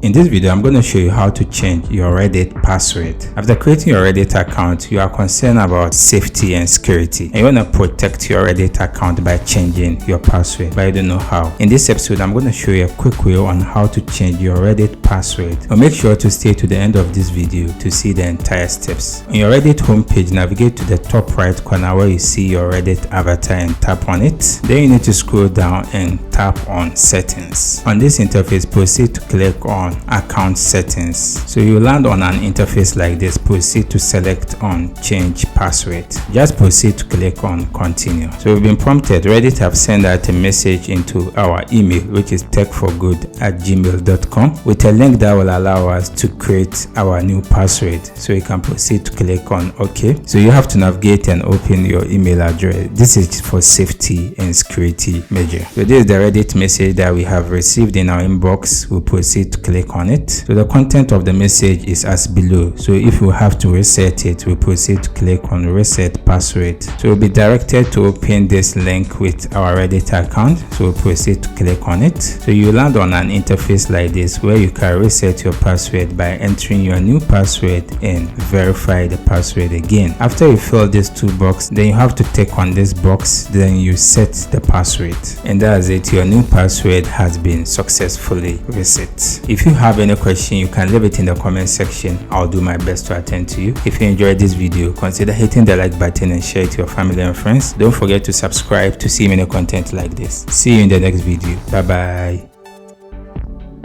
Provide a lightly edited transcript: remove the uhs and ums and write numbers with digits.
In this video, I'm going to show you how to change your Reddit password. After creating your Reddit account, you are concerned about safety and security, and you want to protect your Reddit account by changing your password, but you don't know how. In this episode, I'm going to show you a quick way on how to change your Reddit password. So make sure to stay to the end of this video to see the entire steps. On your Reddit homepage, navigate to the top right corner where you see your Reddit avatar and tap on it. Then you need to scroll down and tap on settings. On this interface, proceed to click on account settings. So you land on an interface like this. Proceed to select on change password. Just proceed to click on continue. So we've been prompted. Reddit have sent out a message into our email, which is techforgood@gmail.com, with a link that will allow us to create our new password. So you can proceed to click on OK. So you have to navigate and open your email address. This is for safety and security measure. So this is the Reddit message that we have received in our inbox. We'll proceed to click on it. So the content of the message is as below. So if you have to reset it, we proceed to click on reset password. So we'll be directed to open this link with our Reddit account. So we'll proceed to click on it. So you land on an interface like this where you can reset your password by entering your new password and verify the password again. After you fill these two boxes, then you have to tick on this box, then you set the password, and that's it. Your new password has been successfully reset. If you have any question, you can leave it in the comment section. I'll do my best to attend to you. If you enjoyed this video, consider hitting the like button and share it to your family and friends. Don't forget to subscribe to see many content like this. See you in the next video. Bye bye.